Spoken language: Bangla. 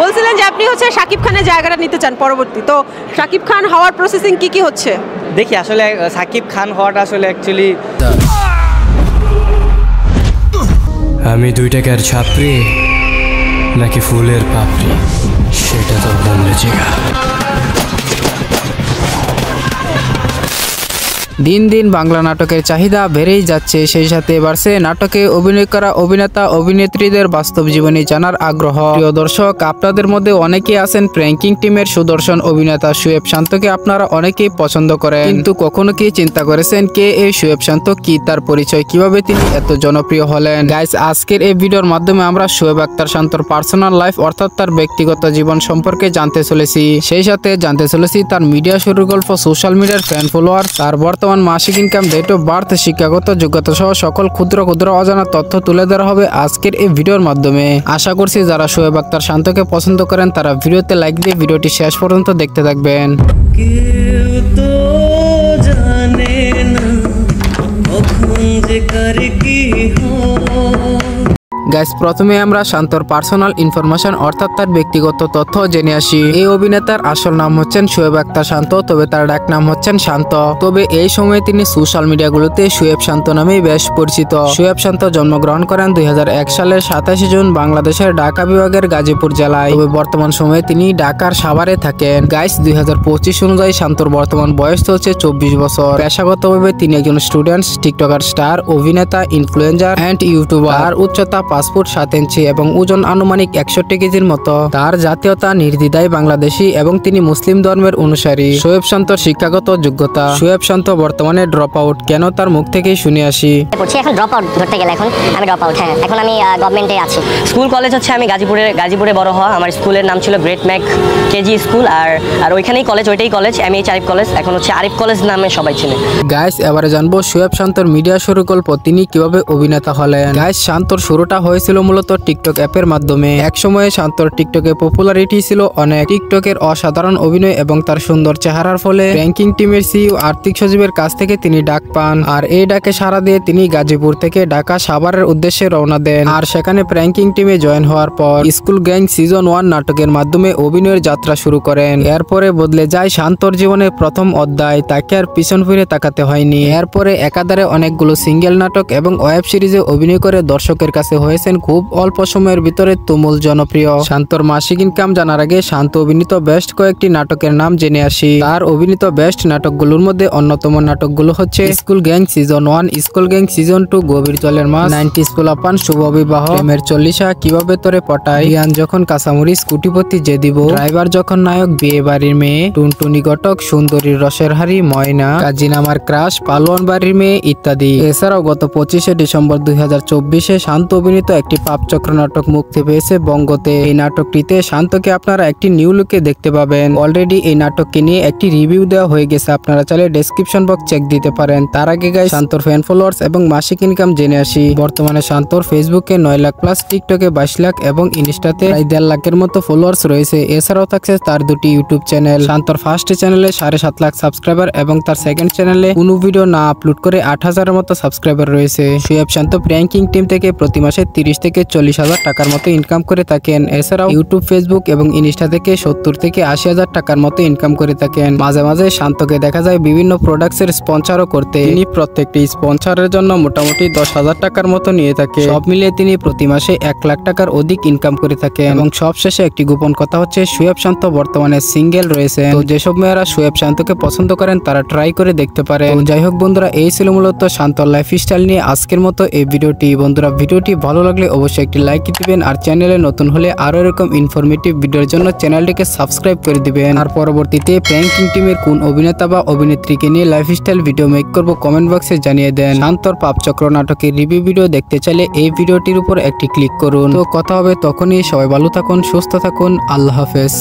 বলছিলেন যে আপনি হচ্ছে শাকিব খানের জায়গাটা নিতে চান পরবর্তী, তো শাকিব খান হওয়ার প্রসেসিং কি হচ্ছে? দেখি আসলে শাকিব খান হওয়াটা আসলে অ্যাকচুয়ালি আমি 2 টাকার ছাত্রী নাকি ফুলের পাপড়ি সেটা তো বললে জিগা। দিন দিন বাংলা নাটকের চাহিদা বেড়েই যাচ্ছে, সেই সাথে বাড়ছে নাটকে অভিনয় করা অভিনেতা অভিনেত্রীদের বাস্তব জীবনী জানার আগ্রহ। প্রিয় দর্শক, আপনাদের মধ্যে অনেকেই আছেন প্র্যাঙ্কিং টিমের সুদর্শন অভিনেতা শোয়েব শান্তকে আপনারা অনেকেই পছন্দ করেন, কিন্তু কখনো কি চিন্তা করেছেন কে এই শোয়েব শান্ত, কি তার পরিচয়, কিভাবে তিনি এত জনপ্রিয় হলেন? গাইস, আজকের এই ভিডিওর মাধ্যমে আমরা শোয়েব আক্তার শান্তর পার্সোনাল লাইফ অর্থাৎ তার ব্যক্তিগত জীবন সম্পর্কে জানতে চলেছি। সেই সাথে জানতে চলেছি তার মিডিয়া শুরুর গল্প, সোশ্যাল মিডিয়ার ফ্যান ফলোয়ার, তার বর্তমান মাসিক ইনকাম, ডেট অফ বার্থ, শিক্ষাগত যোগ্যতা সহ সকল ক্ষুদ্র অজানা তথ্য তুলে ধরা হবে আজকের এই ভিডিওর মাধ্যমে। আশা করছি যারা শোয়েব আক্তার শান্তকে পছন্দ করেন তারা ভিডিওতে লাইক দিয়ে ভিডিওটি শেষ পর্যন্ত দেখতে থাকবেন। কেউ তো জানে না কখন যে কার কি হয়। গাইস, প্রথমে আমরা শান্তর পার্সোনাল ইনফরমেশন অর্থাৎ তার ব্যক্তিগত তথ্য জেনে আসি। এই অভিনেতার আসল নাম হচ্ছেন শোয়েব আক্তার শান্ত, তবে তার ডাক নাম হচ্ছেন শান্ত। তবে এই সময়ে তিনি সোশ্যাল মিডিয়াগুলোতে শোয়েব শান্ত নামেই বেশ পরিচিত। শোয়েব শান্ত জন্মগ্রহণ করেন 2001 সালের 27 জুন বাংলাদেশের ঢাকা বিভাগের গাজীপুর জেলায়। তবে বর্তমান সময়ে তিনি ঢাকার সাভারে থাকেন। গাইস, 2025 অনুযায়ী শান্তর বর্তমান বয়স হচ্ছে 24 বছর। পেশাগতভাবে তিনি একজন স্টুডেন্ট, টিকটকার, স্টার, অভিনেতা, ইনফ্লুয়েন্সার এন্ড ইউটিউবার। উচ্চতা 5 ফুট 7 ইঞ্চি এবং ওজন আনুমানিক 61 কেজির মতো। তার জাতীয়তা নির্দ্বিধায় বাংলাদেশি এবং তিনি মুসলিম ধর্মের অনুসারী। শোয়েব শান্তর শিক্ষাগত যোগ্যতা। শোয়েব শান্ত বর্তমানে ড্রপ আউট, কেন তার মুখ থেকেই শুনে আসি। এখন ড্রপ আউট ধরতে গেলে এখন আমি ড্রপ আউট। হ্যাঁ, এখন আমি গভর্নমেন্টে আছি। স্কুল কলেজ হচ্ছে আমি গাজীপুরে বড় হওয়া। আমার স্কুলের নাম ছিল গ্রেট ম্যাক কেজি স্কুল, আর ওইখানেই কলেজ, ওইটাই কলেজ, MH আরিফ কলেজ, এখন হচ্ছে আরিফ কলেজ নামে সবাই চিনে। গাইস, এবারে জানবো শোয়েব শান্তর মিডিয়া শুরু গল্প, তিনি কিভাবে অভিনেতা হলেন। গাইস, শান্তর শুরুটা হয়েছিল মূলত টিকটক অ্যাপের মাধ্যমে। এক সময়ে শান্তর টিকটকে পপুলারিটি ছিল অনেক। টিকটকের অসাধারণ অভিনয় এবং তার সুন্দর চেহারার ফলে ব্যাংকিং টিমের সিইও আর্থিক সচিবের কাছ থেকে তিনি ডাক পান, আর এই ডাকে সাড়া দিয়ে তিনি গাজীপুর থেকে ঢাকা সাভারের উদ্দেশ্যে রওনা দেন। আর সেখানে প্র্যাঙ্কিং টিমে জয়েন হওয়ার পর স্কুল গ্যাং সিজন 1 নাটকের মাধ্যমে অভিনয়ের যাত্রা শুরু করেন। এরপরে বদলে যায় শান্তর জীবনের প্রথম অধ্যায়, তাকে আর পিছন ফিরে তাকাতে হয়নি। এরপরে একাধারে অনেকগুলো সিঙ্গেল নাটক এবং ওয়েব সিরিজে অভিনয় করে দর্শকের কাছে হয়েছেন খুব অল্প সময়ের ভিতরে তুমুল জনপ্রিয়। শান্তর মাসিক ইনকাম জানার আগে শান্ত অভিনীত বেস্ট কয়েকটি নাটকের নাম জেনে আসি। তার অভিনীত বেস্ট নাটকগুলোর মধ্যে অন্যতম নাটকগুলো হচ্ছে school gang season 1, school gang season 2, গভীর জলের মাছ, 90s পোলাপান, শুভ বিবাহ, প্রেমের 40, কিভাবে তোরে পটাই, রিয়ান যখন কাঁচামরিচ, কোটিপতি যে দিব, ড্রাইভার যখন নায়ক, বিয়ে বাড়ির মেয়ে, টুনটুনি ঘটক, সুন্দরীর রসের হাড়ি, ময়না, কাজিন আমার ক্রাশ, পালোয়ান বাড়ির মেয়ে ইত্যাদি। এছাড়াও গত 25শে ডিসেম্বর 2024-এ শান্ত অভিনীত একটি পাপচক্র নাটক মুক্তি পেয়েছে বঙ্গতে। এই নাটকটিতে শান্তকে আপনারা একটি নিউ লুকে দেখতে পাবেন। অলরেডি এই নাটককে নিয়ে একটি রিভিউ দেওয়া হয়ে গেছে, আপনারা চাইলে ডেসক্রিপশন বক্স চেক দিতে পারেন। তার আগে গাইস, শান্তর ফ্যান ফলোয়ার্স এবং মাসিক ইনকাম জেনে আসি। বর্তমানে শান্তর ফেসবুকে 9 লাখ প্লাস, টিকটকে 22 লাখ এবং ইনস্টাতে প্রায় 1.5 লাখের মতো ফলোয়ার্স রয়েছে। এছাড়াও থাকছে তার দুটি ইউটিউব চ্যানেল। শান্তর ফার্স্ট চ্যানেলে 7.5 লাখ সাবস্ক্রাইবার এবং তার সেকেন্ড চ্যানেলে কোনো ভিডিও না আপলোড করে 8,000-এর মতো সাবস্ক্রাইবার রয়েছে। শোয়েব শান্ত প্র্যাঙ্কিং টিম থেকে প্রতি মাসে 30 থেকে 40,000 টাকার মতো ইনকাম করে থাকেন। এছাড়াও ইউটিউব, ফেসবুক এবং ইনস্টা থেকে 70 থেকে 80,000 টাকার মতো ইনকাম করে থাকেন। মাঝে মাঝে শান্তকে দেখা যায় বিভিন্ন প্রোডাক্টসের স্পন্সরও করতে। তিনি প্রত্যেকটি স্পন্সরের জন্য মোটামুটি 10,000 টাকার মতো নিয়ে থাকে। সব মিলিয়ে তিনি প্রতি মাসে 1 লাখ টাকার অধিক ইনকাম করে থাকেন। এবং সবশেষে একটি গোপন কথা হচ্ছে শোয়েব শান্ত বর্তমানে সিঙ্গেল রয়েছে। তো যেসব মেয়েরা শোয়েব শান্তকে পছন্দ করেন তারা ট্রাই করে দেখতে পারেন। যাই হোক বন্ধুরা, এই ছিল মূলত শান্তর লাইফস্টাইল নিয়ে আজকের মতো এই ভিডিওটি। বন্ধুরা, ভিডিওটি ভালো লাগলে অবশ্যই একটি লাইক দিবেন, আর চ্যানেলে নতুন হলে আরো এরকম ইনফরমেটিভ ভিডিওর জন্য চ্যানেলটিকে সাবস্ক্রাইব করে দিবেন। আর পরবর্তীতে প্র্যাঙ্কিং টিমের কোন অভিনেতা বা অভিনেত্রীকে নিয়ে লাইফস্টাইল ভিডিও মেক করব কমেন্ট বক্সে জানিয়ে দেন। শান্তর পাপচক্র নাটকের রিভিউ ভিডিও দেখতে চাইলে এই ভিডিওটির উপর একটি ক্লিক করুন। তো কথা হবে তখনই। সবাই ভালো থাকুন, সুস্থ থাকুন, আল্লাহ হাফেজ।